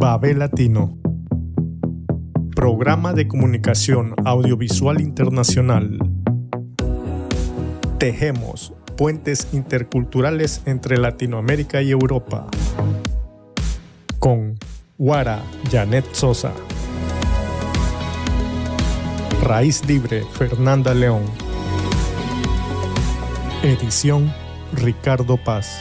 Babel Latino, Programa de Comunicación Audiovisual Internacional. Tejemos puentes interculturales entre Latinoamérica y Europa. Con Guara Janet Sosa. Raíz Libre Fernanda León. Edición Ricardo Paz.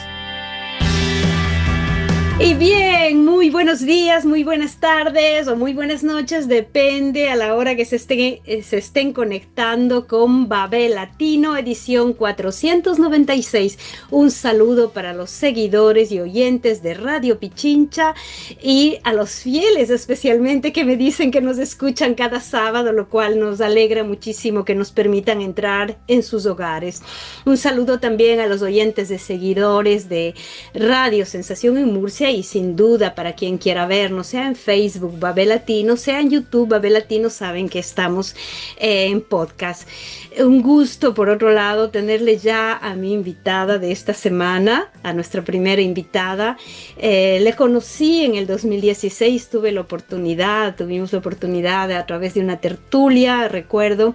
Y bien, muy buenos días, muy buenas tardes o muy buenas noches, depende a la hora que se estén conectando con Babel Latino, edición 496. Un saludo para los seguidores y oyentes de Radio Pichincha y a los fieles especialmente que me dicen que nos escuchan cada sábado, lo cual nos alegra muchísimo que nos permitan entrar en sus hogares. Un saludo también a los oyentes de seguidores de Radio Sensación en Murcia y sin duda para quien quiera vernos, sea en Facebook Babel Latino, sea en YouTube Babel Latino, saben que estamos en podcast. Un gusto, por otro lado, tenerle ya a mi invitada de esta semana, a nuestra primera invitada. Le conocí en el 2016, tuvimos la oportunidad a través de una tertulia, recuerdo,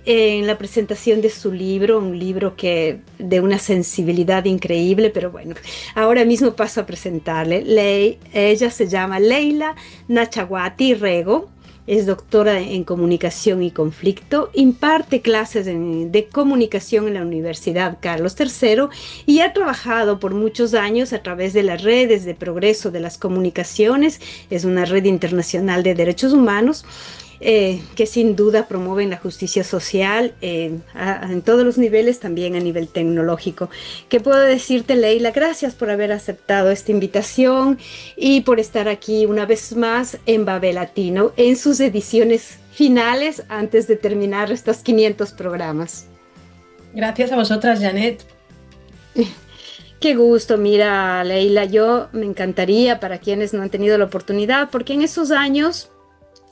en la presentación de su libro, un libro que de una sensibilidad increíble, pero bueno, ahora mismo paso a presentarle. Ella se llama Leila Nachaguati Rego, es doctora en comunicación y conflicto, imparte clases de comunicación en la Universidad Carlos III y ha trabajado por muchos años a través de las redes de progreso de las comunicaciones, es una red internacional de derechos humanos, que sin duda promueven la justicia social en todos los niveles, también a nivel tecnológico. ¿Qué puedo decirte, Leila? Gracias por haber aceptado esta invitación y por estar aquí una vez más en Babel Latino, en sus ediciones finales antes de terminar estos 500 programas. Gracias a vosotras, Janet. Qué gusto, mira, Leila, yo me encantaría para quienes no han tenido la oportunidad, porque en esos años,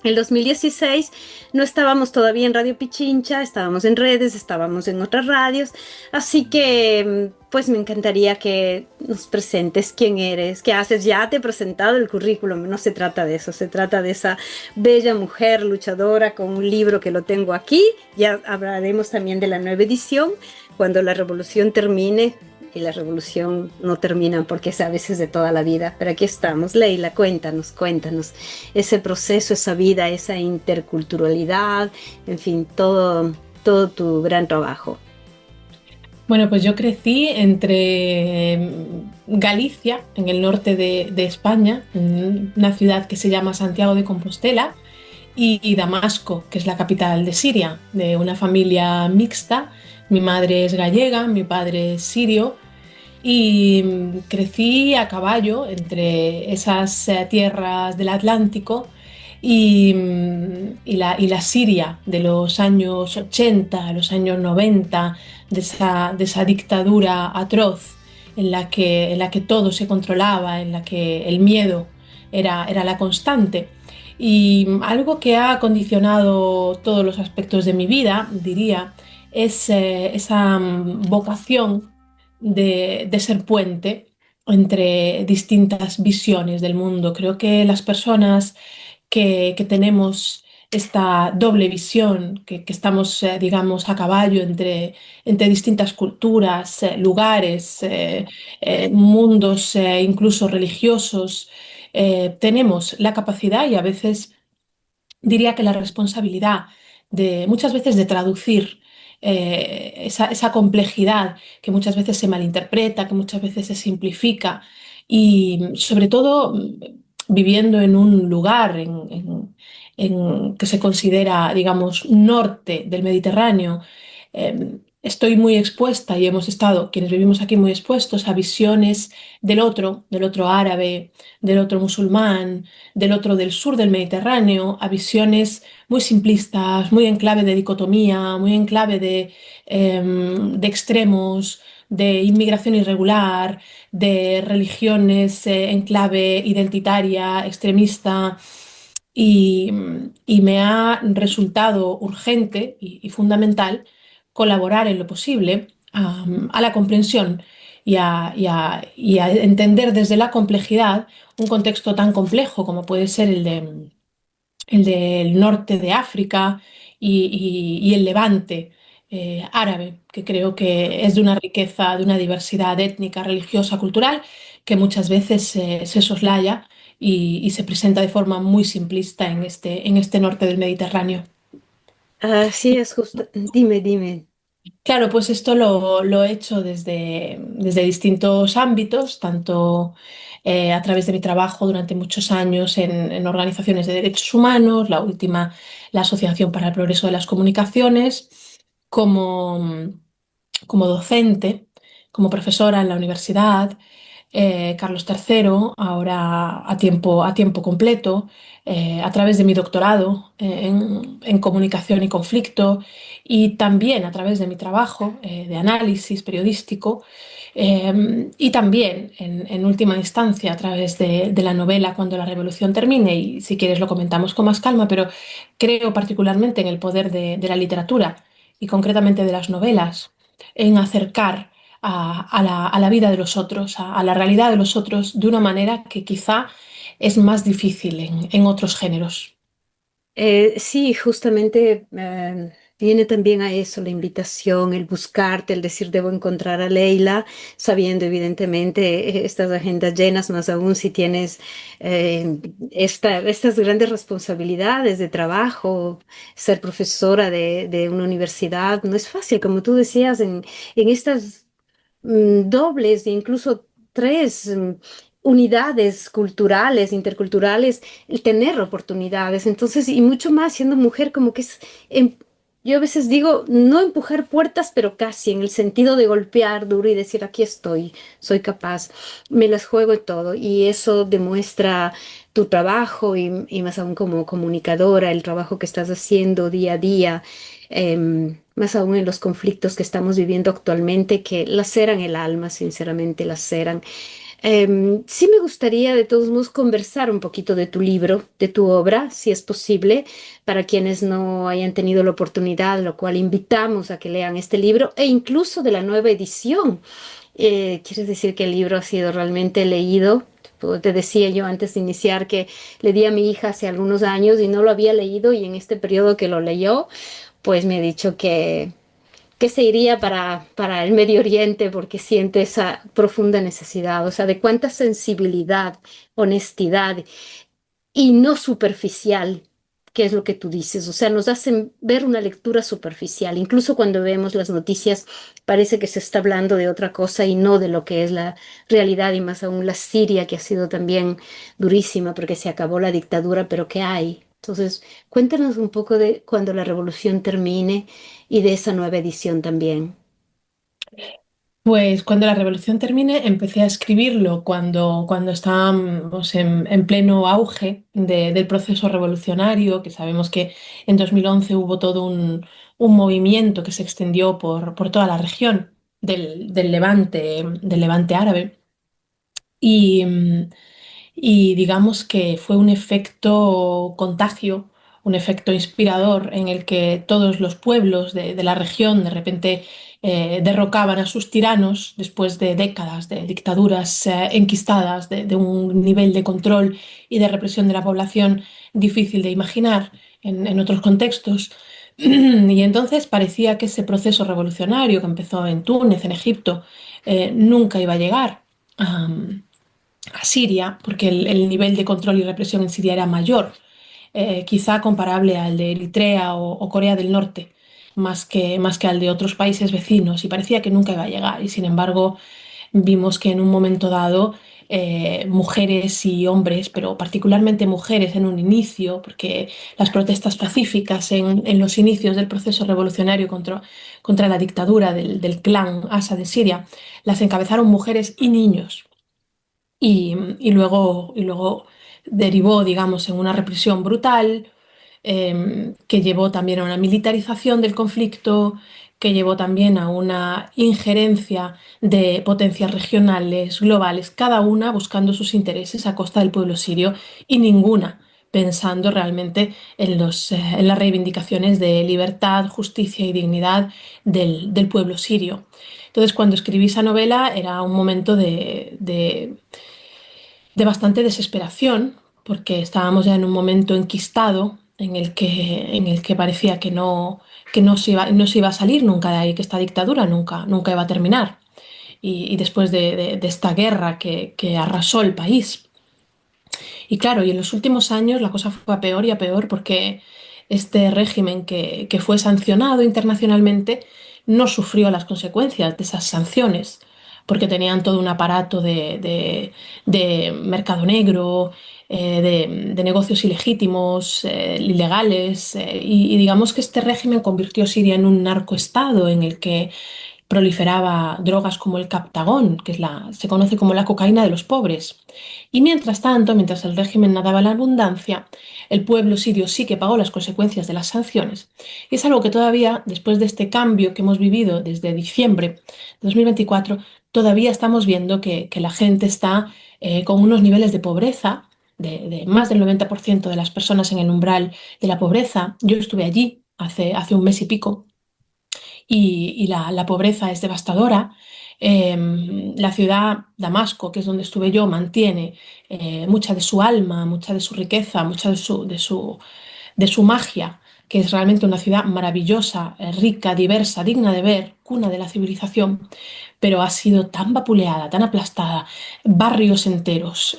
el 2016, no estábamos todavía en Radio Pichincha, estábamos en redes, estábamos en otras radios, así que pues me encantaría que nos presentes quién eres, qué haces. Ya te he presentado el currículum, no se trata de eso, se trata de esa bella mujer luchadora con un libro que lo tengo aquí. Ya hablaremos también de la nueva edición, cuando la revolución termine. Y la revolución no termina porque es a veces de toda la vida, pero aquí estamos. Leila, cuéntanos ese proceso, esa vida, esa interculturalidad, en fin, todo tu gran trabajo. Bueno, pues yo crecí entre Galicia, en el norte de España, en una ciudad que se llama Santiago de Compostela, y Damasco, que es la capital de Siria, de una familia mixta. Mi madre es gallega, mi padre es sirio, y crecí a caballo entre esas tierras del Atlántico y la Siria de los años 80, los años 90, de esa dictadura atroz en la que todo se controlaba, en la que el miedo era la constante. Y algo que ha condicionado todos los aspectos de mi vida, diría, es esa vocación de ser puente entre distintas visiones del mundo. Creo que las personas que tenemos esta doble visión, que estamos, digamos, a caballo entre distintas culturas, lugares, mundos, incluso religiosos, tenemos la capacidad y a veces diría que la responsabilidad muchas veces de traducir esa complejidad que muchas veces se malinterpreta, que muchas veces se simplifica, y sobre todo viviendo en un lugar que se considera, digamos, norte del Mediterráneo. Estoy muy expuesta y hemos estado, quienes vivimos aquí, muy expuestos a visiones del otro árabe, del otro musulmán, del otro del sur del Mediterráneo, a visiones muy simplistas, muy en clave de dicotomía, muy en clave de extremos, de inmigración irregular, de religiones en clave identitaria, extremista. Y me ha resultado urgente y fundamental colaborar en lo posible a la comprensión y a entender desde la complejidad un contexto tan complejo como puede ser el del norte de África y el Levante árabe, que creo que es de una riqueza, de una diversidad étnica, religiosa, cultural, que muchas veces se soslaya y se presenta de forma muy simplista en este norte del Mediterráneo. Así es, justo. Dime, dime. Claro, pues esto lo he hecho desde distintos ámbitos, tanto a través de mi trabajo durante muchos años en organizaciones de derechos humanos, la última, la Asociación para el Progreso de las Comunicaciones, como, como docente, como profesora en la universidad, Carlos III, ahora a tiempo completo, a través de mi doctorado en comunicación y conflicto y también a través de mi trabajo de análisis periodístico y también en última instancia a través de la novela Cuando la revolución termine y si quieres lo comentamos con más calma, pero creo particularmente en el poder de la literatura y concretamente de las novelas en acercar a la vida de los otros, a la realidad de los otros, de una manera que quizá es más difícil en otros géneros. Sí, justamente viene también a eso la invitación, el buscarte, el decir debo encontrar a Leila, sabiendo evidentemente estas agendas llenas, más aún si tienes estas grandes responsabilidades de trabajo, ser profesora de una universidad, no es fácil, como tú decías, en estas dobles e incluso tres unidades culturales, interculturales, el tener oportunidades. Entonces, y mucho más siendo mujer, como que es, em, yo a veces digo, no empujar puertas, pero casi en el sentido de golpear duro y decir, aquí estoy, soy capaz, me las juego y todo. Y eso demuestra tu trabajo y más aún como comunicadora, el trabajo que estás haciendo día a día más aún en los conflictos que estamos viviendo actualmente, que laceran el alma, sinceramente laceran. Sí me gustaría de todos modos conversar un poquito de tu libro, de tu obra, si es posible, para quienes no hayan tenido la oportunidad, lo cual invitamos a que lean este libro e incluso de la nueva edición. Quiere decir que el libro ha sido realmente leído. Te decía yo antes de iniciar que le di a mi hija hace algunos años y no lo había leído y en este periodo que lo leyó, pues me ha dicho que se iría para el Medio Oriente porque siente esa profunda necesidad, o sea, de cuánta sensibilidad, honestidad y no superficial, que es lo que tú dices, o sea, nos hacen ver una lectura superficial, incluso cuando vemos las noticias parece que se está hablando de otra cosa y no de lo que es la realidad y más aún la Siria, que ha sido también durísima porque se acabó la dictadura, pero ¿qué hay? Entonces, cuéntanos un poco de cuando la revolución termine y de esa nueva edición también. Pues cuando la revolución termine, empecé a escribirlo cuando estábamos en pleno auge del proceso revolucionario, que sabemos que en 2011 hubo todo un movimiento que se extendió por toda la región del Levante árabe. Y, y digamos que fue un efecto contagio, un efecto inspirador en el que todos los pueblos de la región de repente derrocaban a sus tiranos después de décadas de dictaduras enquistadas, de un nivel de control y de represión de la población difícil de imaginar en otros contextos. Y entonces parecía que ese proceso revolucionario que empezó en Túnez, en Egipto, nunca iba a llegar a Siria, porque el nivel de control y represión en Siria era mayor, quizá comparable al de Eritrea o Corea del Norte, más que al de otros países vecinos, y parecía que nunca iba a llegar. Y sin embargo, vimos que en un momento dado, mujeres y hombres, pero particularmente mujeres en un inicio, porque las protestas pacíficas en los inicios del proceso revolucionario contra la dictadura del clan Asa de Siria, las encabezaron mujeres y niños y luego derivó, digamos, en una represión brutal que llevó también a una militarización del conflicto, que llevó también a una injerencia de potencias regionales, globales, cada una buscando sus intereses a costa del pueblo sirio y ninguna pensando realmente en las reivindicaciones de libertad, justicia y dignidad del pueblo sirio. Entonces, cuando escribí esa novela era un momento de bastante desesperación, porque estábamos ya en un momento enquistado en el que parecía que no se iba a salir nunca de ahí, que esta dictadura nunca iba a terminar. Y después de esta guerra que arrasó el país. Y claro, y en los últimos años la cosa fue a peor y a peor porque este régimen que fue sancionado internacionalmente no sufrió las consecuencias de esas sanciones, porque tenían todo un aparato de mercado negro, de negocios ilegítimos, ilegales, y digamos que este régimen convirtió Siria en un narcoestado en el que proliferaba drogas como el captagón, se conoce como la cocaína de los pobres. Y mientras tanto, mientras el régimen nadaba en la abundancia, el pueblo sirio sí que pagó las consecuencias de las sanciones. Y es algo que todavía, después de este cambio que hemos vivido desde diciembre de 2024, todavía estamos viendo que la gente está con unos niveles de pobreza, de más del 90% de las personas en el umbral de la pobreza. Yo estuve allí hace un mes y pico y la pobreza es devastadora. La ciudad Damasco, que es donde estuve yo, mantiene mucha de su alma, mucha de su riqueza, mucha de su magia, que es realmente una ciudad maravillosa, rica, diversa, digna de ver, cuna de la civilización, pero ha sido tan vapuleada, tan aplastada, barrios enteros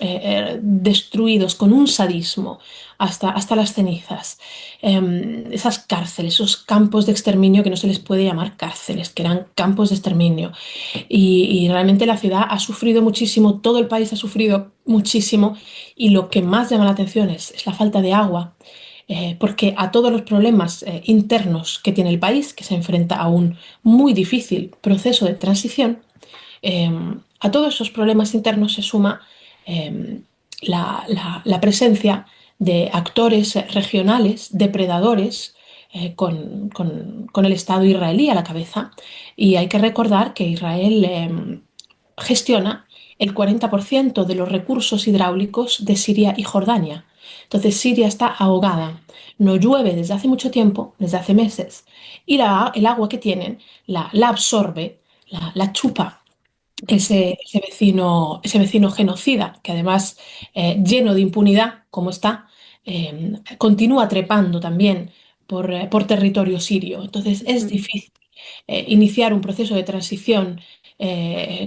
destruidos con un sadismo hasta las cenizas. Esas cárceles, esos campos de exterminio que no se les puede llamar cárceles, que eran campos de exterminio. Y realmente la ciudad ha sufrido muchísimo, todo el país ha sufrido muchísimo y lo que más llama la atención es la falta de agua. Porque a todos los problemas internos que tiene el país, que se enfrenta a un muy difícil proceso de transición, eh, a todos esos problemas internos se suma eh, la presencia de actores regionales, depredadores, con el Estado israelí a la cabeza. Y hay que recordar que Israel gestiona el 40% de los recursos hidráulicos de Siria y Jordania. Entonces Siria está ahogada, no llueve desde hace mucho tiempo, desde hace meses, y el agua que tienen la absorbe, la chupa ese vecino genocida, que además, lleno de impunidad, como está, continúa trepando también por territorio sirio. Entonces es difícil iniciar un proceso de transición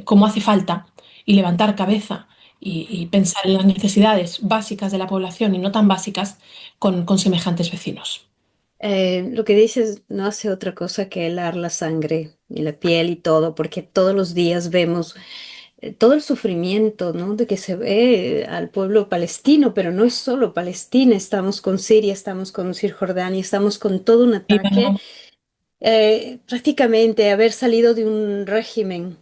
como hace falta y levantar cabeza y pensar en las necesidades básicas de la población y no tan básicas con semejantes vecinos. Lo que dices no hace otra cosa que helar la sangre y la piel y todo, porque todos los días vemos todo el sufrimiento, ¿no? De que se ve al pueblo palestino, pero no es solo Palestina, estamos con Siria, estamos con Cisjordania, estamos con todo un ataque, Líbano, prácticamente haber salido de un régimen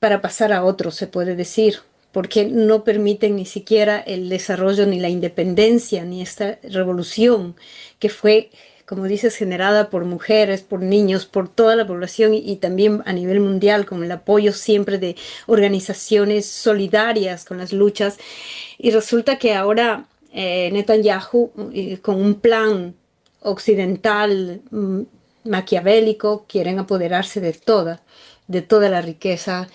para pasar a otro, se puede decir, porque no permiten ni siquiera el desarrollo ni la independencia, ni esta revolución que fue, como dices, generada por mujeres, por niños, por toda la población y también a nivel mundial, con el apoyo siempre de organizaciones solidarias con las luchas. Y resulta que ahora Netanyahu, con un plan occidental maquiavélico, quieren apoderarse de toda la riqueza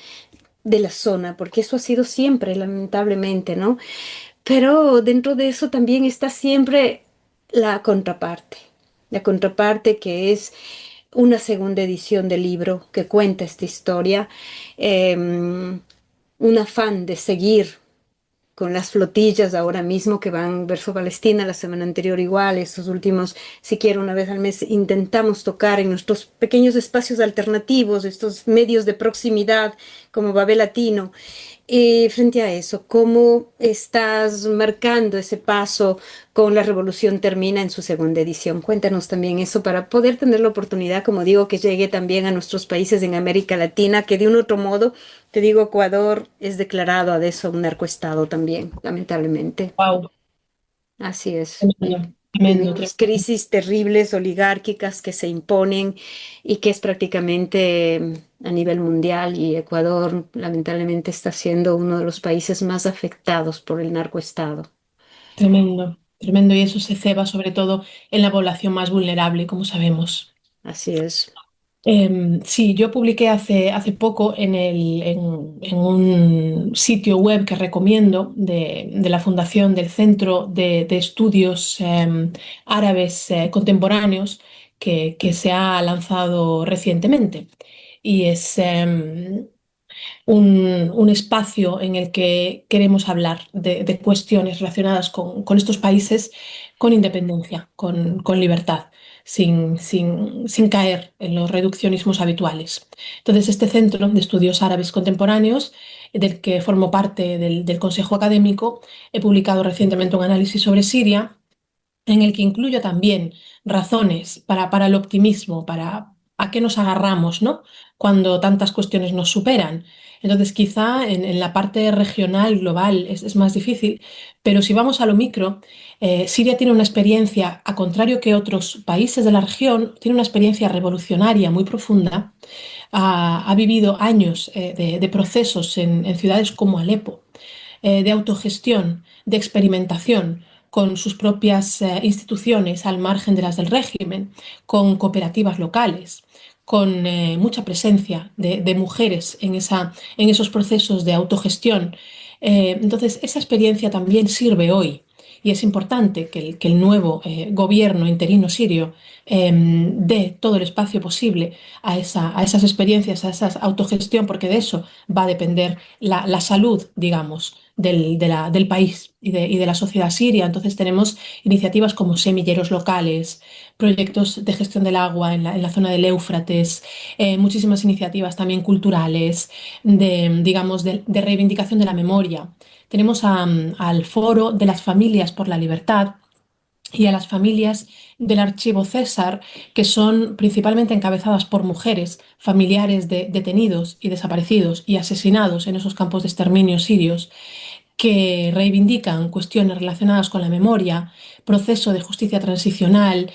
de la zona, porque eso ha sido siempre, lamentablemente, ¿no? Pero dentro de eso también está siempre la contraparte que es una segunda edición del libro que cuenta esta historia, un afán de seguir con las flotillas ahora mismo que van verso Palestina, la semana anterior igual, estos últimos, siquiera una vez al mes, intentamos tocar en nuestros pequeños espacios alternativos, estos medios de proximidad como Babel Latino. Y frente a eso, ¿cómo estás marcando ese paso con La Revolución Termina en su segunda edición? Cuéntanos también eso para poder tener la oportunidad, como digo, que llegue también a nuestros países en América Latina, que de un otro modo, te digo, Ecuador es declarado a eso un narcoestado también, lamentablemente. wow, Así es. tremendo, tremendo, Tenemos tremendo. crisis terribles oligárquicas que se imponen y que es prácticamente a nivel mundial y Ecuador lamentablemente está siendo uno de los países más afectados por el narcoestado. Tremendo, tremendo, y eso se ceba sobre todo en la población más vulnerable, como sabemos. Así es. Sí, yo publiqué hace poco en un sitio web que recomiendo de la Fundación del Centro de Estudios Árabes Contemporáneos que se ha lanzado recientemente. Y es un espacio en el que queremos hablar de cuestiones relacionadas con estos países con independencia, con libertad, sin caer en los reduccionismos habituales. Entonces, este Centro de Estudios Árabes Contemporáneos, del que formo parte del Consejo Académico, he publicado recientemente un análisis sobre Siria en el que incluyo también razones para el optimismo, para a qué nos agarramos, ¿no? Cuando tantas cuestiones nos superan. Entonces, quizá en la parte regional, global, es más difícil, pero si vamos a lo micro, Siria tiene una experiencia, a contrario que otros países de la región, tiene una experiencia revolucionaria muy profunda. Ha vivido años de procesos en ciudades como Alepo, de autogestión, de experimentación con sus propias instituciones al margen de las del régimen, con cooperativas locales, con mucha presencia de mujeres en esos procesos de autogestión. Entonces, esa experiencia también sirve hoy. Y es importante que el nuevo gobierno interino sirio dé todo el espacio posible a esas experiencias, a esa autogestión, porque de eso va a depender la salud, digamos, del país y de la sociedad siria. Entonces tenemos iniciativas como semilleros locales, proyectos de gestión del agua en la zona del Éufrates, muchísimas iniciativas también culturales, digamos, de reivindicación de la memoria. Tenemos al Foro de las Familias por la Libertad y a las familias del Archivo César, que son principalmente encabezadas por mujeres, familiares de detenidos y desaparecidos y asesinados en esos campos de exterminio sirios, que reivindican cuestiones relacionadas con la memoria, proceso de justicia transicional,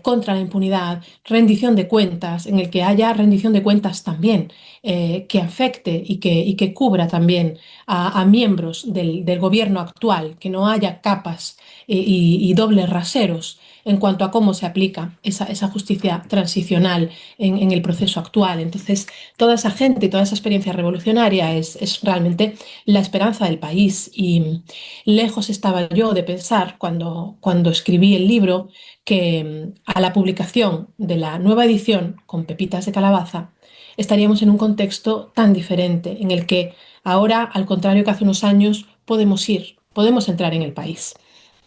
contra la impunidad, rendición de cuentas, en el que haya rendición de cuentas también, que afecte y que cubra también a miembros del gobierno actual, que no haya capas y dobles raseros en cuanto a cómo se aplica esa justicia transicional en el proceso actual. Entonces, toda esa gente y toda esa experiencia revolucionaria es realmente la esperanza del país. Y lejos estaba yo de pensar cuando escribí el libro que a la publicación de la nueva edición con Pepitas de Calabaza estaríamos en un contexto tan diferente en el que ahora, al contrario que hace unos años, podemos entrar en el país.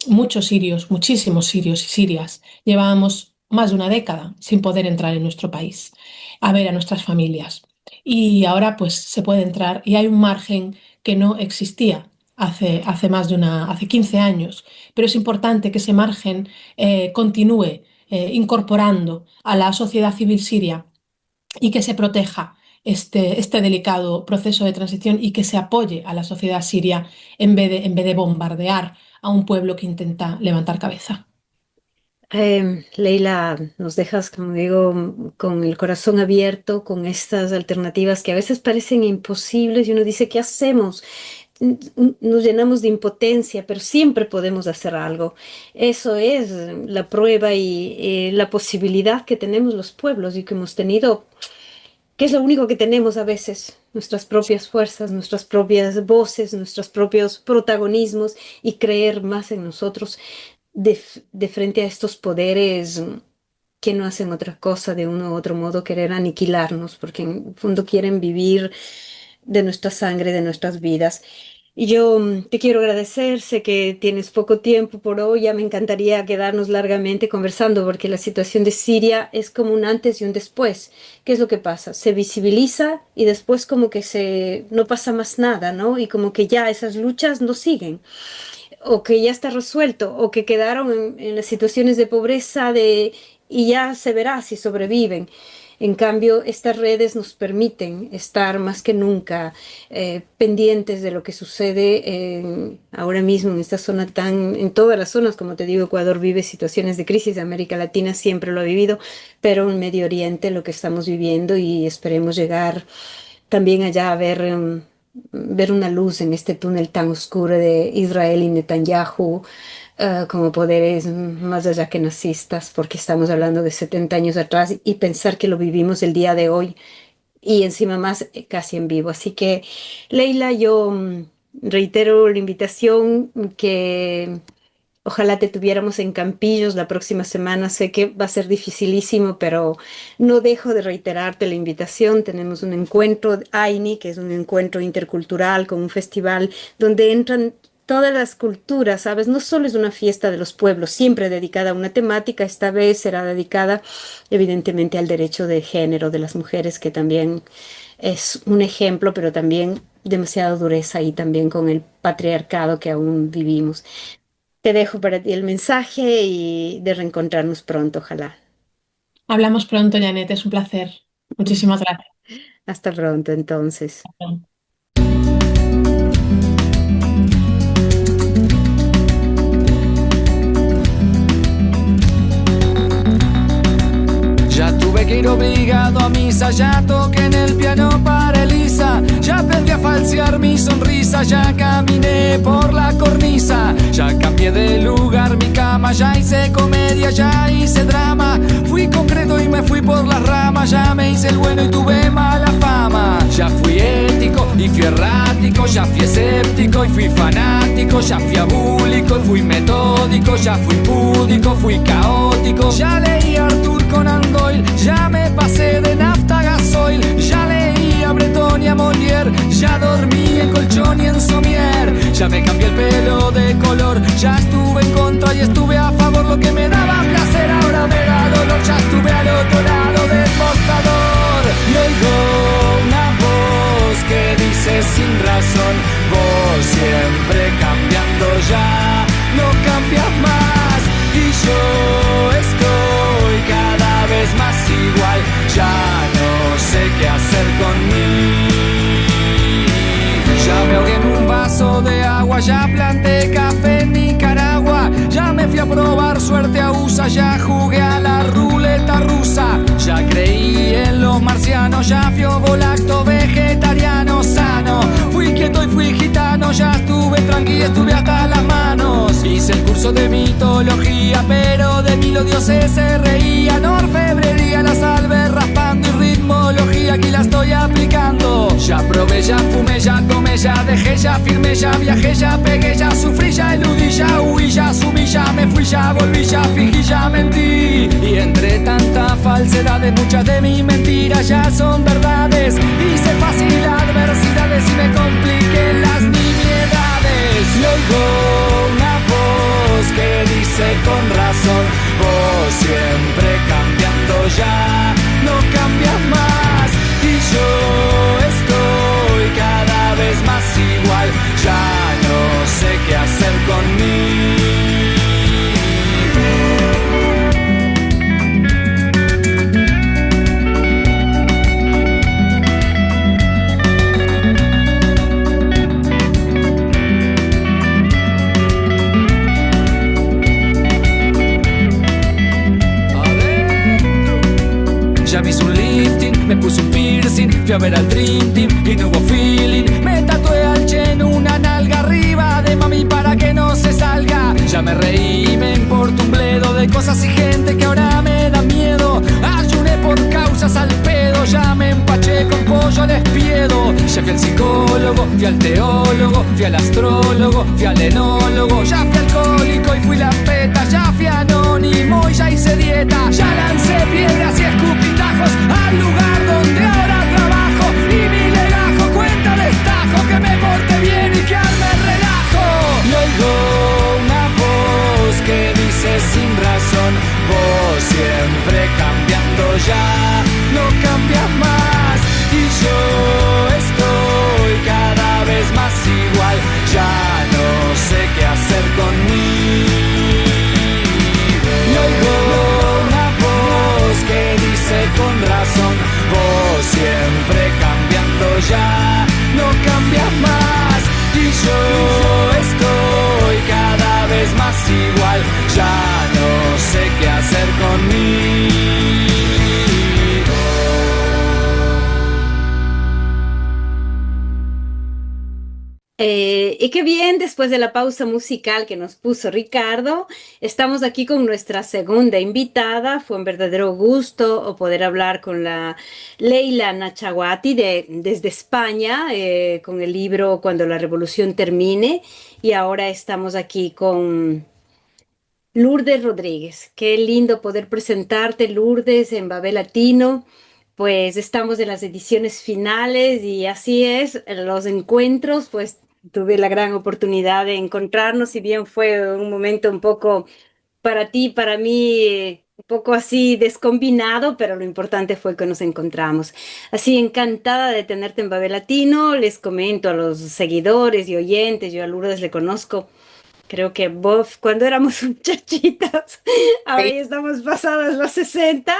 Muchos sirios, muchísimos sirios y sirias, llevábamos más de una década sin poder entrar en nuestro país a ver a nuestras familias. Y ahora pues se puede entrar y hay un margen que no existía hace más de hace 15 años, pero es importante que ese margen continúe incorporando a la sociedad civil siria y que se proteja este delicado proceso de transición y que se apoye a la sociedad siria en vez de bombardear a un pueblo que intenta levantar cabeza. Leila, nos dejas, como digo, con el corazón abierto, con estas alternativas que a veces parecen imposibles y uno dice, ¿qué hacemos? Nos llenamos de impotencia, pero siempre podemos hacer algo. Eso es la prueba y la posibilidad que tenemos los pueblos y que hemos tenido, que es lo único que tenemos a veces, nuestras propias fuerzas, nuestras propias voces, nuestros propios protagonismos y creer más en nosotros de frente a estos poderes que no hacen otra cosa de uno u otro modo querer aniquilarnos, porque en el fondo quieren vivir de nuestra sangre, de nuestras vidas. Y yo te quiero agradecer, sé que tienes poco tiempo por hoy, ya me encantaría quedarnos largamente conversando porque la situación de Siria es como un antes y un después. ¿Qué es lo que pasa? Se visibiliza y después como que no pasa más nada, ¿no? Y como que ya esas luchas no siguen o que ya está resuelto, o que quedaron en las situaciones de pobreza y ya se verá si sobreviven. En cambio, estas redes nos permiten estar más que nunca pendientes de lo que sucede ahora mismo en esta zona en todas las zonas, como te digo, Ecuador vive situaciones de crisis, América Latina siempre lo ha vivido, pero en Medio Oriente lo que estamos viviendo y esperemos llegar también allá a ver ver una luz en este túnel tan oscuro de Israel y Netanyahu, como poderes más allá que nazistas, porque estamos hablando de 70 años atrás y pensar que lo vivimos el día de hoy y encima más casi en vivo. Así que, Leila, yo reitero la invitación que ojalá te tuviéramos en Campillos la próxima semana. Sé que va a ser dificilísimo, pero no dejo de reiterarte la invitación. Tenemos un encuentro AINI, que es un encuentro intercultural con un festival donde entran todas las culturas, ¿sabes? No solo es una fiesta de los pueblos, siempre dedicada a una temática. Esta vez será dedicada evidentemente al derecho de género de las mujeres, que también es un ejemplo, pero también demasiada dureza y también con el patriarcado que aún vivimos. Te dejo para ti el mensaje y de reencontrarnos pronto, ojalá. Hablamos pronto, Janet, es un placer. Muchísimas gracias. Hasta pronto, entonces. Ya tuve que ir obligado a misa, ya toqué en el piano para Elisa, ya aprendí a falsear mi sonrisa, ya caminé por la cornisa, ya cambié de lugar mi cama, ya hice comedia, ya hice drama, fui concreto y me fui por las ramas, ya me hice el bueno y tuve mala fama, ya fui ético y fui errático, ya fui escéptico y fui fanático, ya fui abúlico y fui metódico, ya fui púdico, fui caótico, ya leí a Arthur Conan Doyle, ya me pasé de nafta a gasoil, ya leí a Breton y a Molière, ya dormí en colchón y en somier, ya me cambié el pelo de color, ya estuve en contra y estuve a favor, lo que me daba placer ahora me da dolor, ya estuve al otro lado del mostrador y oigo una voz que dice sin razón, vos siempre cambiando, ya no cambias más y yo estoy cada vez más igual, ya no sé qué hacer conmigo. Ya me ahogué en un vaso de agua, ya planté café en Nicaragua, ya me fui a probar suerte a USA, ya jugué a la ruleta rusa, ya creí en los marcianos, ya fui ovolacto vegetariano sano, fui quieto y fui gitano, ya estuve tranquilo, estuve hasta las manos, hice el curso de mitología, pero de mí los dioses se reían, orfebrería, la salve raspando y ritmología, aquí la estoy aplicando, ya probé, ya fumé, ya tomé, ya dejé, ya firmé, ya viajé, ya pegué, ya sufrí, ya eludí, ya huí, ya asumí, ya me fui, ya volví, ya fingí, ya mentí. Y entre tanta falsedad, muchas de mis mentiras ya son verdades. Hice fácil adversidades y me compliqué las nimiedades. Y oigo una voz que dice con razón, vos siempre cambiando, ya no cambias más. Y yo estoy cada vez más igual, ya no sé qué hacer conmigo. Ya me hice un lifting, me puse un piercing, fui a ver al Dream Team y no hubo feeling. Me tatué al Che en una nalga arriba de mami para que no se salga. Ya me reí, me importa un bledo de cosas y gente que ahora me da miedo. Ayuné por causas al pedo, ya me empaché con pollo al espiedo. Ya fui al psicólogo, fui al teólogo, fui al astrólogo, fui al enólogo. Ya fui alcohólico y fui la peta, ya fui anónimo y ya hice dieta. Ya lancé piedras y escupitajos al lugar donde ahora trabajo. Y mi legajo cuenta destajo que me porte bien y que arme relajo. Y oigo una voz que dice sin razón, vos siempre cambiando, ya no cambias más. Y yo estoy cada vez más igual, ya no sé qué hacer conmigo. Y oigo una voz que dice con razón, vos Y qué bien, después de la pausa musical que nos puso Ricardo, estamos aquí con nuestra segunda invitada. Fue un verdadero gusto poder hablar con la Leila Nachaguati desde España, con el libro Cuando la Revolución Termine. Y ahora estamos aquí con Lourdes Rodríguez. Qué lindo poder presentarte, Lourdes, en Babel Latino. Pues estamos en las ediciones finales y así es, en los encuentros, pues tuve la gran oportunidad de encontrarnos, si bien fue un momento un poco para ti, para mí, un poco así descombinado, pero lo importante fue que nos encontramos. Así encantada de tenerte en Babel Latino, les comento a los seguidores y oyentes, yo a Lourdes le conozco. Creo que vos, cuando éramos muchachitas, ahora Sí, ya estamos pasadas los 60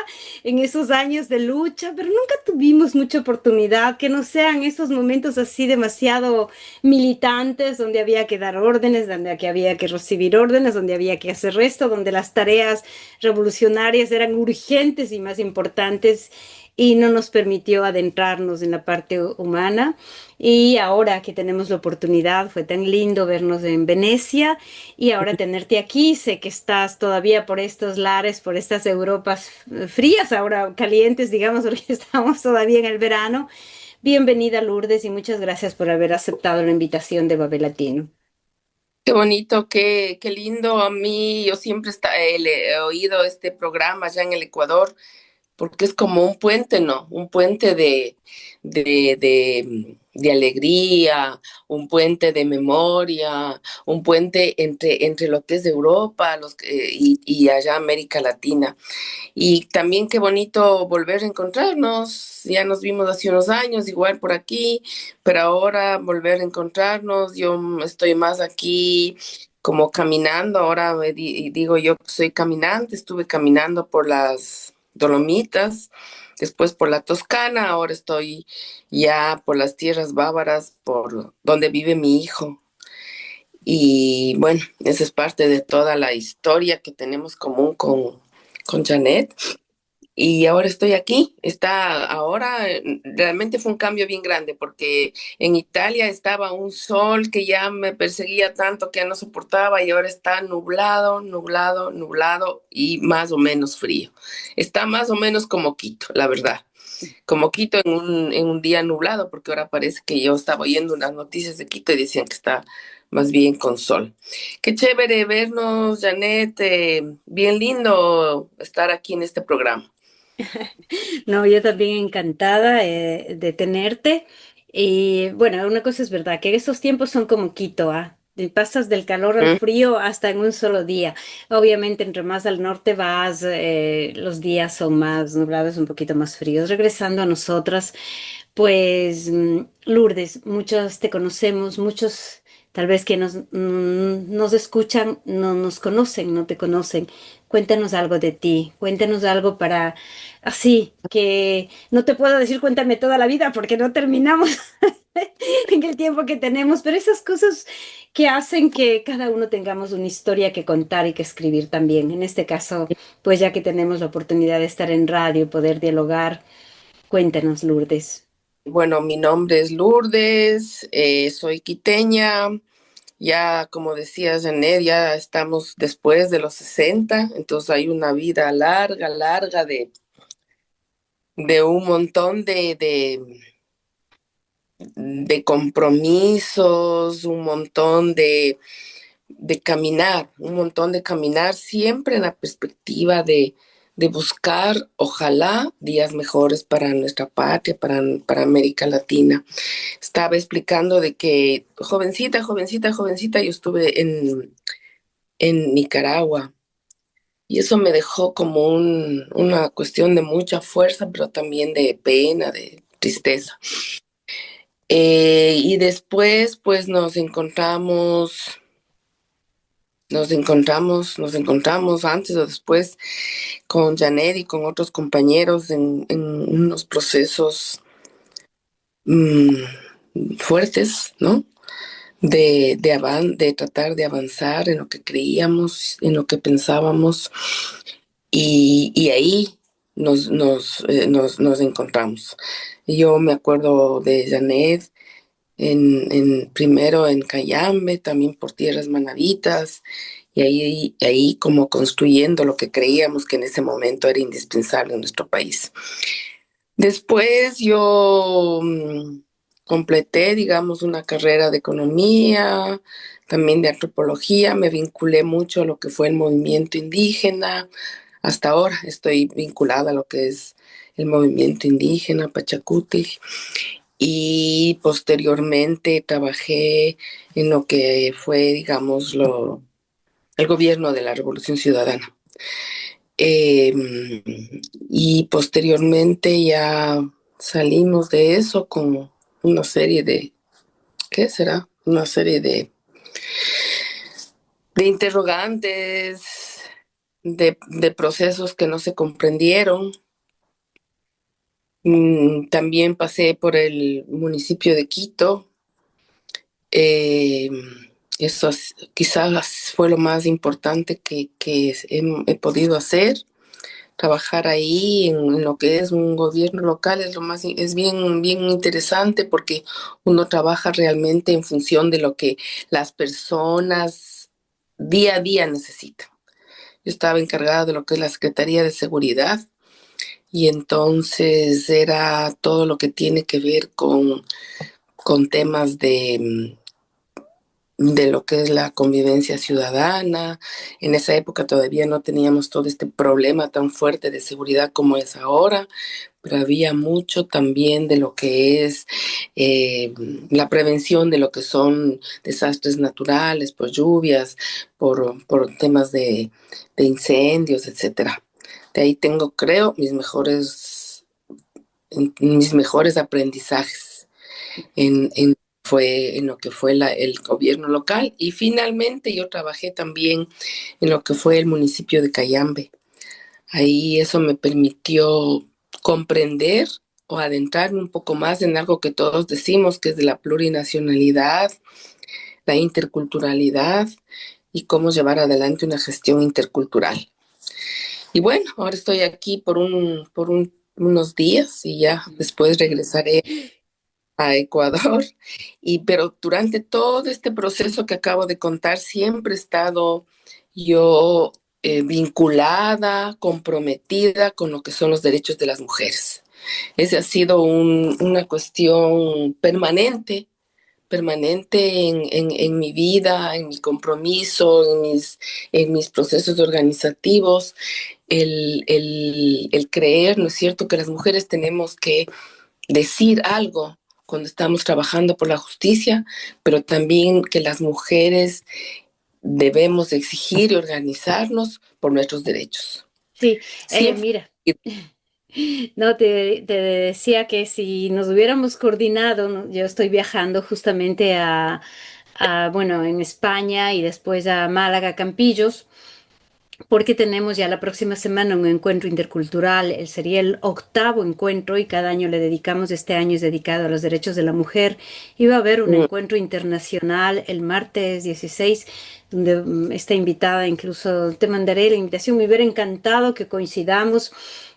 en esos años de lucha, pero nunca tuvimos mucha oportunidad, que no sean esos momentos así demasiado militantes, donde había que dar órdenes, donde había que recibir órdenes, donde había que hacer esto, donde las tareas revolucionarias eran urgentes y más importantes y no nos permitió adentrarnos en la parte humana. Y ahora que tenemos la oportunidad, fue tan lindo vernos en Venecia y ahora tenerte aquí. Sé que estás todavía por estos lares, por estas Europas frías, ahora calientes, digamos, porque estamos todavía en el verano. Bienvenida, Lourdes, y muchas gracias por haber aceptado la invitación de Babel Latino. qué bonito, qué lindo. A mí, yo siempre he oído este programa allá en el Ecuador, porque es como un puente, ¿no? Un puente de alegría, un puente de memoria, un puente entre lo que es Europa y allá América Latina. Y también qué bonito volver a encontrarnos. Ya nos vimos hace unos años, igual por aquí, pero ahora volver a encontrarnos. Yo estoy más aquí como caminando. Ahora digo yo que soy caminante. Estuve caminando por las Dolomitas, después por la Toscana. Ahora estoy ya por las tierras bávaras, por donde vive mi hijo. Y bueno, esa es parte de toda la historia que tenemos común con Janet. Y ahora estoy aquí. Realmente fue un cambio bien grande porque en Italia estaba un sol que ya me perseguía tanto que ya no soportaba y ahora está nublado, nublado, nublado y más o menos frío. Está más o menos como Quito, la verdad. Como Quito en un día nublado, porque ahora parece que yo estaba oyendo unas noticias de Quito y decían que está más bien con sol. Qué chévere vernos, Janet. Bien lindo estar aquí en este programa. No, yo también encantada de tenerte. Y bueno, una cosa es verdad, que estos tiempos son como Quito, ¿ah? Y pasas del calor al Mm. frío hasta en un solo día. Obviamente, entre más al norte vas, los días son más nublados, un poquito más fríos. Regresando a nosotras, pues Lourdes, muchos te conocemos, muchos tal vez que nos escuchan no nos conocen, no te conocen. Cuéntanos algo de ti, cuéntanos algo para así que no te puedo decir cuéntame toda la vida porque no terminamos en el tiempo que tenemos, pero esas cosas que hacen que cada uno tengamos una historia que contar y que escribir también. En este caso, pues ya que tenemos la oportunidad de estar en radio y poder dialogar, cuéntanos, Lourdes. Bueno, mi nombre es Lourdes, soy quiteña. Ya, como decías, Janet, ya estamos después de los 60, entonces hay una vida larga, larga de un montón de compromisos, un montón de caminar, un montón de caminar, siempre en la perspectiva de buscar, ojalá, días mejores para nuestra patria, para América Latina. Estaba explicando de que jovencita, jovencita, jovencita, yo estuve en Nicaragua y eso me dejó como una cuestión de mucha fuerza, pero también de pena, de tristeza. Y después, pues nos encontramos antes o después con Janet y con otros compañeros en unos procesos fuertes, ¿no? De tratar de avanzar en lo que creíamos, en lo que pensábamos, y ahí nos encontramos. Yo me acuerdo de Janet, primero en Cayambe, también por tierras manabitas, y ahí como construyendo lo que creíamos que en ese momento era indispensable en nuestro país. Después yo completé, digamos, una carrera de economía, también de antropología, me vinculé mucho a lo que fue el movimiento indígena. Hasta ahora estoy vinculada a lo que es el movimiento indígena, Pachacuti, y posteriormente trabajé en lo que fue, digamos, el gobierno de la Revolución Ciudadana. Eh, y posteriormente ya salimos de eso con una serie de, ¿qué será? Una serie de interrogantes, de procesos que no se comprendieron. También pasé por el municipio de Quito. Eh, Eso quizás fue lo más importante que he podido hacer. Trabajar ahí en lo que es un gobierno local es bien, bien interesante porque uno trabaja realmente en función de lo que las personas día a día necesitan. Yo estaba encargada de lo que es la Secretaría de Seguridad y entonces era todo lo que tiene que ver con temas de lo que es la convivencia ciudadana. En esa época todavía no teníamos todo este problema tan fuerte de seguridad como es ahora, pero había mucho también de lo que es la prevención de lo que son desastres naturales, por lluvias, por temas de incendios, etcétera. De ahí tengo, creo, mis mejores aprendizajes fue en lo que fue el gobierno local, y finalmente yo trabajé también en lo que fue el municipio de Cayambe. Ahí eso me permitió comprender o adentrarme un poco más en algo que todos decimos, que es de la plurinacionalidad, la interculturalidad y cómo llevar adelante una gestión intercultural. Y bueno, ahora estoy aquí por unos días y ya después regresaré a Ecuador, pero durante todo este proceso que acabo de contar siempre he estado yo vinculada, comprometida con lo que son los derechos de las mujeres. Esa ha sido una cuestión permanente en mi vida, en mi compromiso, en mis procesos organizativos, el creer, ¿no es cierto?, que las mujeres tenemos que decir algo cuando estamos trabajando por la justicia, pero también que las mujeres debemos exigir y organizarnos por nuestros derechos. Sí, Siempre. mira. No, te decía que si nos hubiéramos coordinado, yo estoy viajando justamente bueno, en España y después a Málaga, Campillos, porque tenemos ya la próxima semana un encuentro intercultural. Sería el octavo encuentro y cada año le dedicamos, este año es dedicado a los derechos de la mujer. Y va a haber un encuentro internacional el martes 16, donde está invitada, incluso te mandaré la invitación. Me hubiera encantado que coincidamos,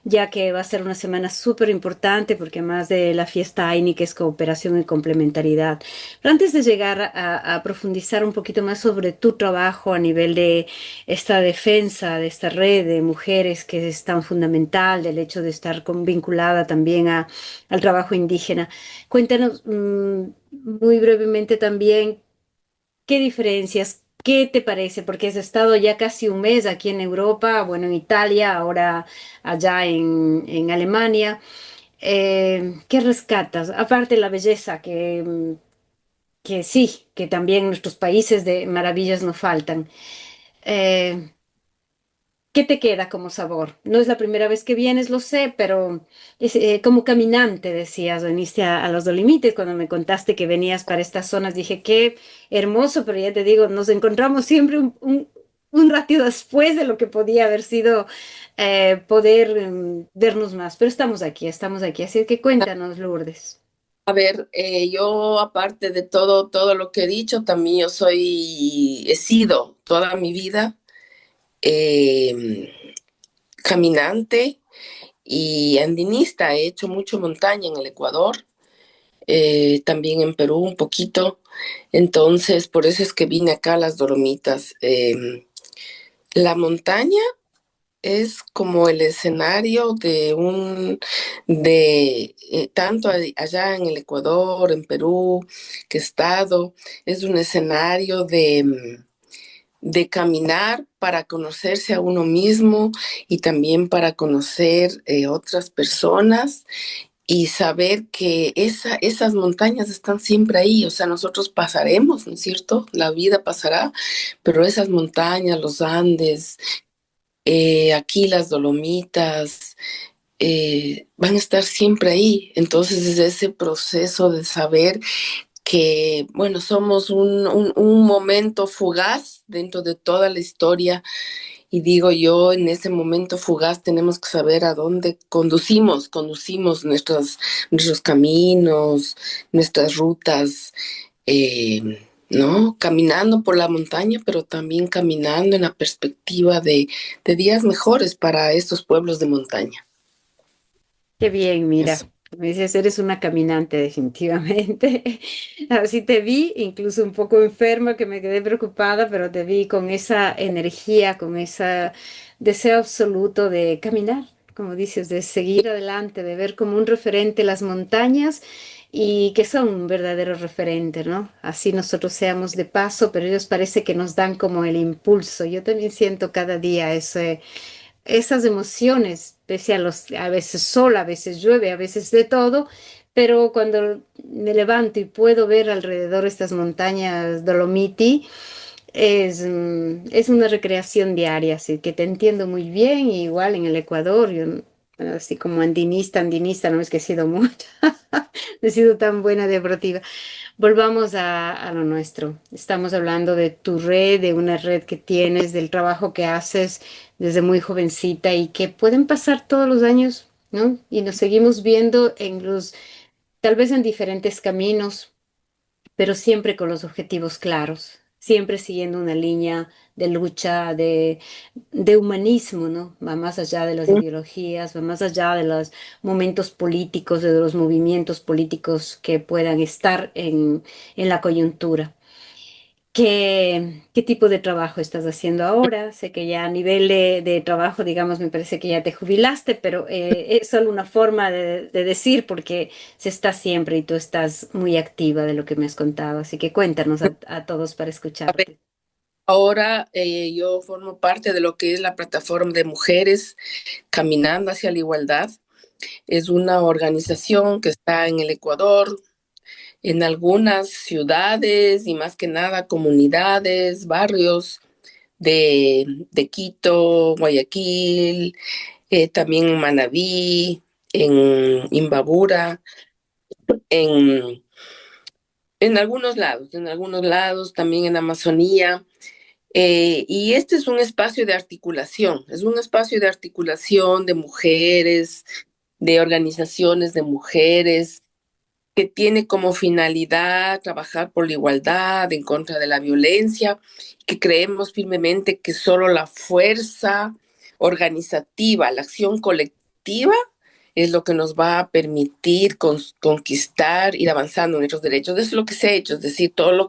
ya que va a ser una semana súper importante, porque más de la fiesta AINI, que es cooperación y complementariedad. Pero antes de llegar a profundizar un poquito más sobre tu trabajo a nivel de esta defensa de esta red de mujeres que es tan fundamental, del hecho de estar vinculada también al trabajo indígena, cuéntanos muy brevemente también qué diferencias. ¿Qué te parece? Porque has estado ya casi un mes aquí en Europa, bueno, en Italia, ahora allá en Alemania. ¿Qué rescatas? Aparte la belleza, que sí, que también nuestros países de maravillas no faltan. Eh, ¿Qué te queda como sabor? No es la primera vez que vienes, lo sé, pero como caminante, decías, viniste a los Dolomites cuando me contaste que venías para estas zonas. Dije, qué hermoso, pero ya te digo, nos encontramos siempre un ratito después de lo que podía haber sido poder vernos más. Pero estamos aquí. Así que cuéntanos, Lourdes. A ver, yo aparte de todo lo que he dicho, también he sido toda mi vida eh, caminante y andinista. He hecho mucho montaña en el Ecuador. también en Perú un poquito. Entonces, por eso es que vine acá a las Dolomitas. La montaña es como el escenario tanto allá en el Ecuador, en Perú, que he estado, es un escenario de caminar para conocerse a uno mismo y también para conocer otras personas y saber que esas montañas están siempre ahí, o sea, nosotros pasaremos, ¿no es cierto? La vida pasará, pero esas montañas, los Andes, aquí las Dolomitas, van a estar siempre ahí. Entonces es ese proceso de saber que, bueno, somos un momento fugaz dentro de toda la historia y digo yo, en ese momento fugaz tenemos que saber a dónde conducimos nuestros caminos, nuestras rutas, ¿no? Caminando por la montaña, pero también caminando en la perspectiva de días mejores para estos pueblos de montaña. Qué bien, Eso. mira. Me dices, eres una caminante, definitivamente. Así te vi, incluso un poco enferma, que me quedé preocupada, pero te vi con esa energía, con ese deseo absoluto de caminar, como dices, de seguir adelante, de ver como un referente las montañas y que son un verdadero referente, ¿no? Así nosotros seamos de paso, pero ellos parece que nos dan como el impulso. Yo también siento cada día ese esas emociones, pese a a veces sol, a veces llueve, a veces de todo, pero cuando me levanto y puedo ver alrededor estas montañas Dolomiti, es una recreación diaria, así que te entiendo muy bien, y igual en el Ecuador, yo, bueno, así como andinista, no es que he sido mucha, no he sido tan buena deportiva. Volvamos a lo nuestro. Estamos hablando de tu red, de una red que tienes, del trabajo que haces desde muy jovencita y que pueden pasar todos los años, ¿no? Y nos seguimos viendo tal vez en diferentes caminos, pero siempre con los objetivos claros, siempre siguiendo una línea de lucha, de humanismo, ¿no? Va más allá de las ideologías, va más allá de los momentos políticos, de los movimientos políticos que puedan estar en la coyuntura. ¿Qué tipo de trabajo estás haciendo ahora? Sé que ya a nivel de trabajo, digamos, me parece que ya te jubilaste, pero es solo una forma de decir porque se está siempre y tú estás muy activa de lo que me has contado. Así que cuéntanos a todos para A ver, escucharte. ahora yo formo parte de lo que es la plataforma de mujeres Caminando hacia la Igualdad. Es una organización que está en el Ecuador, en algunas ciudades y más que nada comunidades, barrios de Quito, Guayaquil, también en Manabí, en Imbabura, en, en algunos lados, también en Amazonía. Y este es un espacio de articulación, es un espacio de articulación de mujeres, de organizaciones de mujeres, que tiene como finalidad trabajar por la igualdad, en contra de la violencia, que creemos firmemente que solo la fuerza organizativa, la acción colectiva, es lo que nos va a permitir conquistar, ir avanzando en nuestros derechos. Eso es lo que se ha hecho, es decir, todo lo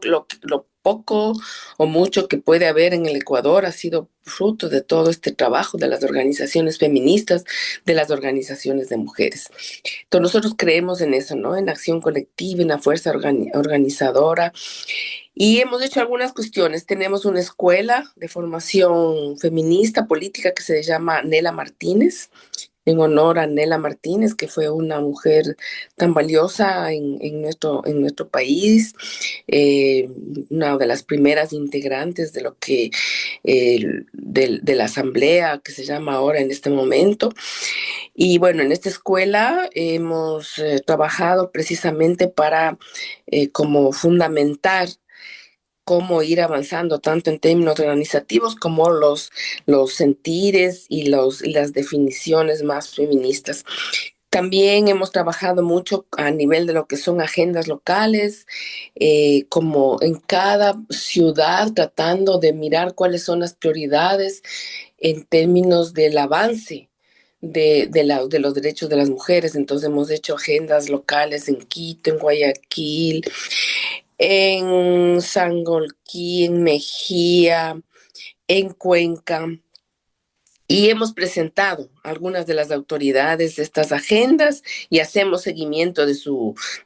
poco o mucho que puede haber en el Ecuador ha sido fruto de todo este trabajo de las organizaciones feministas, de las organizaciones de mujeres. Entonces nosotros creemos en eso, ¿no? En la acción colectiva, en la fuerza organizadora. Y hemos hecho algunas cuestiones. Tenemos una escuela de formación feminista política que se llama Nela Martínez, en honor a Nela Martínez, que fue una mujer tan valiosa en nuestro país, eh, una de las primeras integrantes de lo que de la asamblea que se llama ahora en este momento. Y bueno, en esta escuela hemos trabajado precisamente para como fundamentar cómo ir avanzando tanto en términos organizativos como los sentires y las definiciones más feministas. También hemos trabajado mucho a nivel de lo que son agendas locales, como en cada ciudad tratando de mirar cuáles son las prioridades en términos del avance de los derechos de las mujeres. Entonces hemos hecho agendas locales en Quito, en Guayaquil, en Sangolquí, en Mejía, en Cuenca. Y hemos presentado a algunas de las autoridades estas agendas y hacemos seguimiento de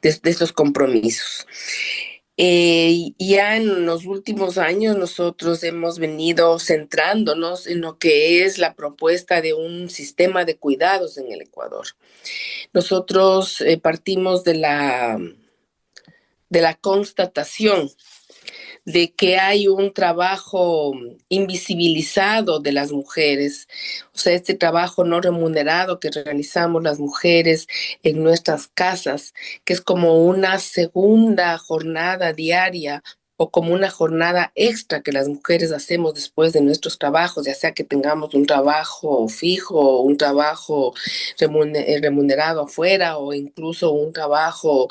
estos compromisos. Ya en los últimos años nosotros hemos venido centrándonos en lo que es la propuesta de un sistema de cuidados en el Ecuador. Nosotros partimos de la constatación de que hay un trabajo invisibilizado de las mujeres, o sea, este trabajo no remunerado que realizamos las mujeres en nuestras casas, que es como una segunda jornada diaria o como una jornada extra que las mujeres hacemos después de nuestros trabajos, ya sea que tengamos un trabajo fijo o un trabajo remunerado afuera o incluso un trabajo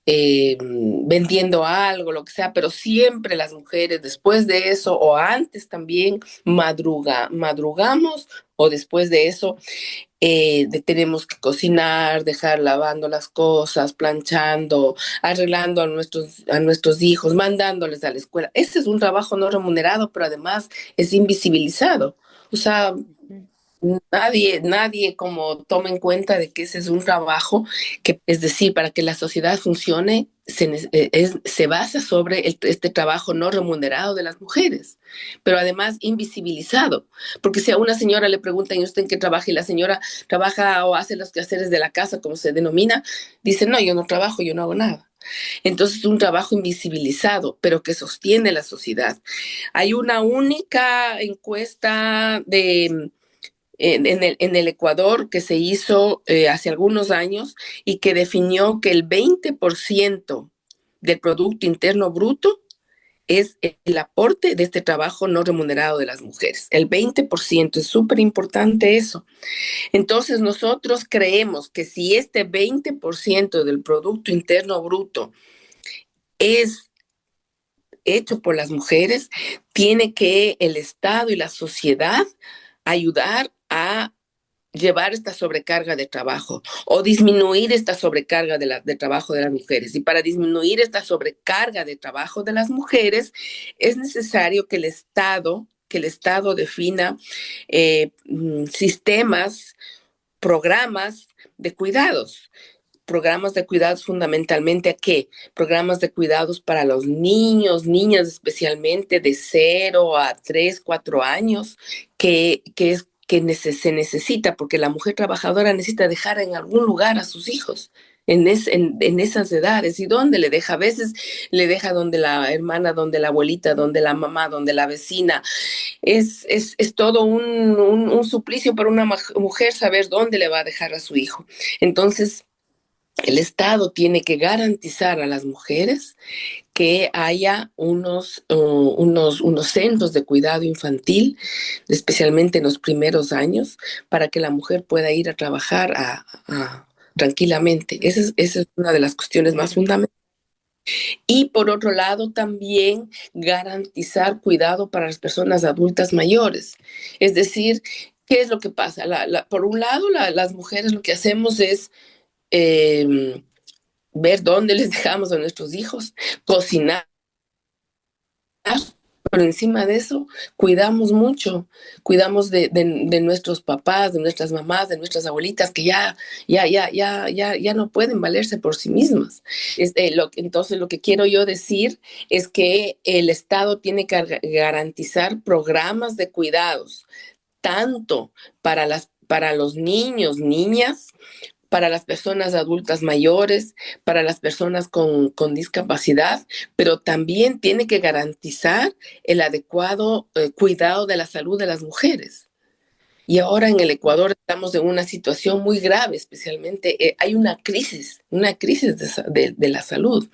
vendiendo algo, lo que sea, pero siempre las mujeres después de eso o antes también madrugamos o después de eso tenemos que cocinar, dejar lavando las cosas, planchando, arreglando a nuestros hijos, mandándoles a la escuela. Ese es un trabajo no remunerado, pero además es invisibilizado. O sea, nadie como toma en cuenta de que ese es un trabajo que, es decir, para que la sociedad funcione, se basa sobre este trabajo no remunerado de las mujeres, pero además invisibilizado, porque si a una señora le preguntan, ¿y usted en qué trabaja? Y la señora trabaja o hace los quehaceres de la casa, como se denomina, dice, no, yo no trabajo, yo no hago nada. Entonces es un trabajo invisibilizado, pero que sostiene la sociedad. Hay una única encuesta en el Ecuador que se hizo hace algunos años y que definió que el 20% del Producto Interno Bruto es el aporte de este trabajo no remunerado de las mujeres. El 20%, es súper importante eso. Entonces nosotros creemos que si este 20% del Producto Interno Bruto es hecho por las mujeres, tiene que el Estado y la sociedad ayudar a llevar esta sobrecarga de trabajo o disminuir esta sobrecarga de trabajo de las mujeres. Y para disminuir esta sobrecarga de trabajo de las mujeres es necesario que el Estado defina sistemas, programas de cuidados. Programas de cuidados fundamentalmente, ¿a qué? Programas de cuidados para los niños, niñas especialmente de 0 a 3, 4 años, que se necesita, porque la mujer trabajadora necesita dejar en algún lugar a sus hijos en esas edades. ¿Y dónde le deja? A veces le deja donde la hermana, donde la abuelita, donde la mamá, donde la vecina. Es todo un suplicio para una mujer saber dónde le va a dejar a su hijo. Entonces, el Estado tiene que garantizar a las mujeres que haya unos centros de cuidado infantil, especialmente en los primeros años, para que la mujer pueda ir a trabajar tranquilamente. Esa es una de las cuestiones más fundamentales. Y por otro lado, también garantizar cuidado para las personas adultas mayores. Es decir, ¿qué es lo que pasa? Por un lado, las mujeres lo que hacemos es ver dónde les dejamos a nuestros hijos, cocinar, pero encima de eso cuidamos mucho, cuidamos de nuestros papás, de nuestras mamás, de nuestras abuelitas que ya no pueden valerse por sí mismas. Entonces lo que quiero yo decir es que el Estado tiene que garantizar programas de cuidados, tanto para los niños, niñas, para las personas adultas mayores, para las personas con discapacidad, pero también tiene que garantizar el adecuado cuidado de la salud de las mujeres. Y ahora en el Ecuador estamos en una situación muy grave, especialmente hay una crisis de la salud.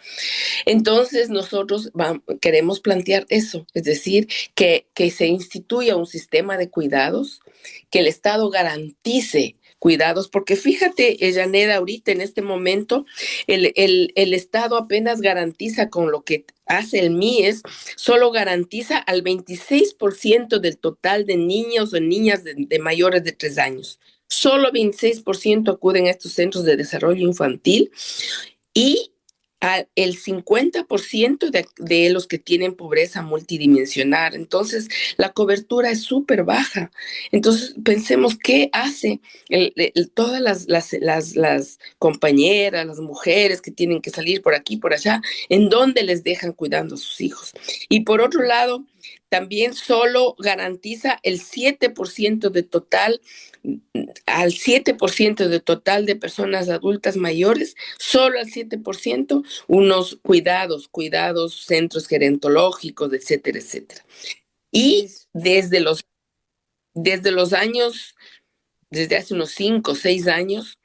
Entonces nosotros queremos plantear eso, es decir, que se instituya un sistema de cuidados, que el Estado garantice cuidados, porque fíjate, Yaneda, ahorita en este momento el Estado apenas garantiza con lo que hace el MIES, solo garantiza al 26% del total de niños o niñas de mayores de 3 años. Solo 26% acuden a estos centros de desarrollo infantil y el 50% de los que tienen pobreza multidimensional. Entonces, la cobertura es súper baja. Entonces, pensemos qué hace todas las compañeras, las mujeres que tienen que salir por aquí, por allá, en dónde les dejan cuidando a sus hijos. Y por otro lado, también solo garantiza el 7% de total, al 7% de total de personas adultas mayores, solo al 7%, unos cuidados, centros gerontológicos, etcétera, etcétera. Y desde los años, desde hace unos 5 o 6 años,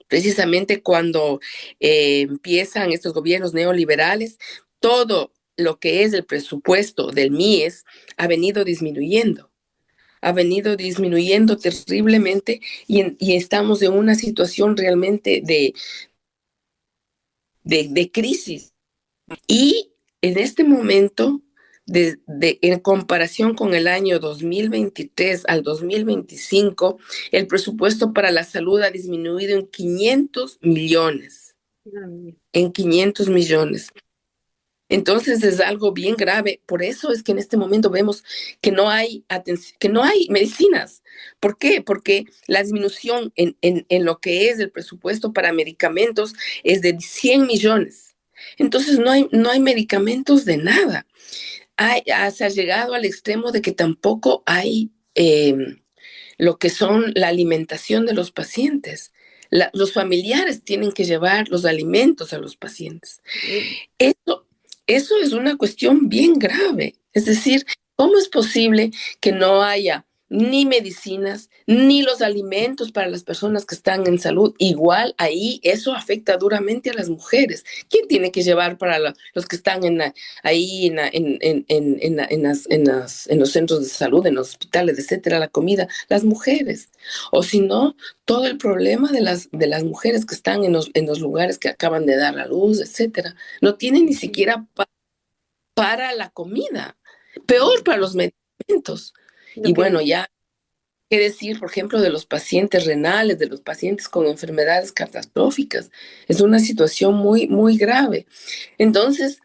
precisamente cuando empiezan estos gobiernos neoliberales, todo lo que es el presupuesto del MIES ha venido disminuyendo terriblemente y estamos en una situación realmente de crisis. Y en este momento, en comparación con el año 2023 al 2025, el presupuesto para la salud ha disminuido en 500 millones. En 500 millones. Entonces es algo bien grave. Por eso es que en este momento vemos que no hay medicinas. ¿Por qué? Porque la disminución en lo que es el presupuesto para medicamentos es de 100 millones. Entonces no hay medicamentos de nada. Se ha llegado al extremo de que tampoco hay lo que son la alimentación de los pacientes. Los familiares tienen que llevar los alimentos a los pacientes. Eso es una cuestión bien grave. Es decir, ¿cómo es posible que no haya ni medicinas, ni los alimentos para las personas que están en salud? Igual ahí eso afecta duramente a las mujeres. ¿Quién tiene que llevar para los que están ahí en los centros de salud, en los hospitales, etcétera, la comida? Las mujeres. O si no, todo el problema de las mujeres que están en los lugares que acaban de dar a luz, etcétera. No tienen ni siquiera para la comida, peor para los medicamentos. Y bueno, ya, ¿qué decir, por ejemplo, de los pacientes renales, de los pacientes con enfermedades catastróficas? Es una situación muy, muy grave. Entonces,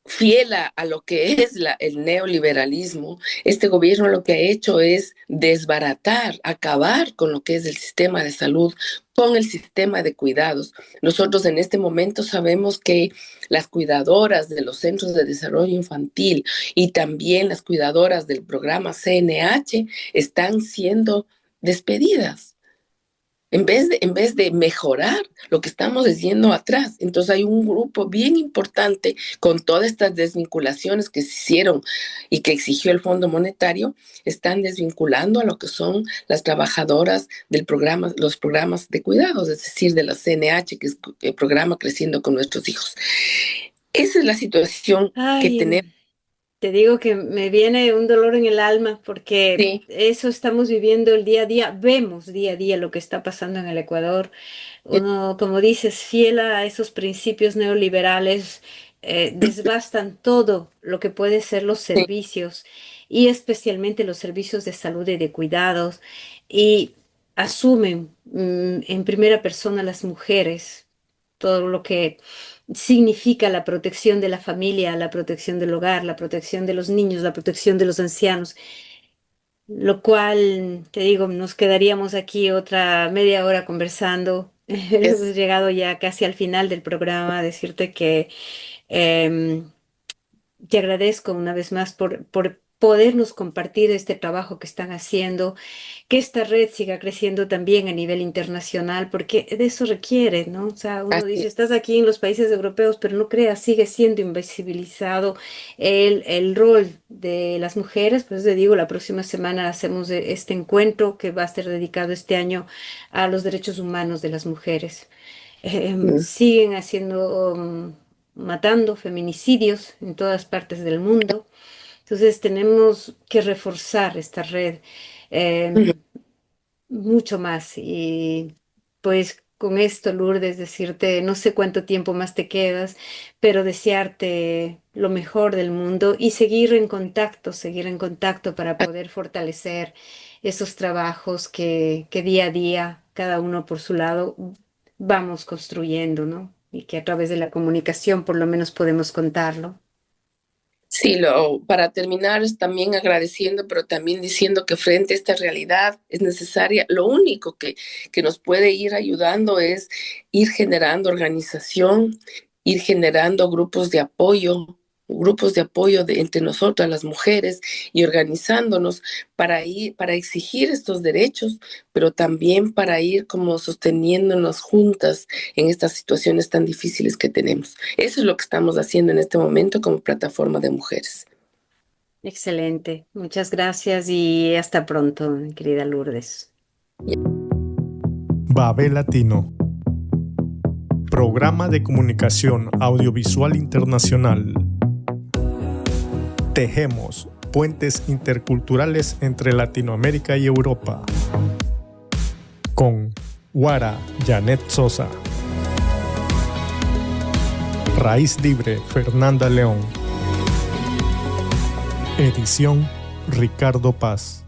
fiel a lo que es el neoliberalismo, este gobierno lo que ha hecho es desbaratar, acabar con lo que es el sistema de salud, con el sistema de cuidados. Nosotros en este momento sabemos que las cuidadoras de los centros de desarrollo infantil y también las cuidadoras del programa CNH están siendo despedidas. En vez de mejorar lo que estamos diciendo atrás. Entonces hay un grupo bien importante con todas estas desvinculaciones que se hicieron y que exigió el Fondo Monetario, están desvinculando a lo que son las trabajadoras los programas de cuidados, es decir, de la CNH, que es el programa Creciendo con Nuestros Hijos. Esa es la situación que tenemos. Te digo que me viene un dolor en el alma porque Sí. eso estamos viviendo el día a día, vemos día a día lo que está pasando en el Ecuador. Uno, como dices, fiel a esos principios neoliberales, desbastan todo lo que puede ser los servicios y especialmente los servicios de salud y de cuidados y asumen en primera persona las mujeres todo lo que significa la protección de la familia, la protección del hogar, la protección de los niños, la protección de los ancianos, lo cual, te digo, nos quedaríamos aquí otra media hora conversando. Hemos llegado ya casi al final del programa, decirte que em, te agradezco una vez más por podernos compartir este trabajo que están haciendo, que esta red siga creciendo también a nivel internacional, porque de eso requiere, ¿no? O sea, uno dice, estás aquí en los países europeos, pero no creas, sigue siendo invisibilizado el rol de las mujeres. Pues te digo, la próxima semana hacemos este encuentro que va a ser dedicado este año a los derechos humanos de las mujeres. Siguen matando feminicidios en todas partes del mundo. Entonces tenemos que reforzar esta red mucho más. Y pues con esto, Lourdes, decirte, no sé cuánto tiempo más te quedas, pero desearte lo mejor del mundo y seguir en contacto para poder fortalecer esos trabajos que día a día, cada uno por su lado, vamos construyendo, ¿no? Y que a través de la comunicación por lo menos podemos contarlo. Sí, para terminar es también agradeciendo, pero también diciendo que frente a esta realidad es necesaria, lo único que nos puede ir ayudando es ir generando organización, ir generando grupos de apoyo entre nosotras las mujeres y organizándonos para exigir estos derechos, pero también para ir como sosteniéndonos juntas en estas situaciones tan difíciles que tenemos. Eso es lo que estamos haciendo en este momento como plataforma de mujeres. Excelente. Muchas gracias y hasta pronto, mi querida Lourdes. Babel Latino. Programa de Comunicación Audiovisual Internacional. Tejemos puentes interculturales entre Latinoamérica y Europa. Con Guara Janet Sosa. Raíz Libre Fernanda León. Edición Ricardo Paz.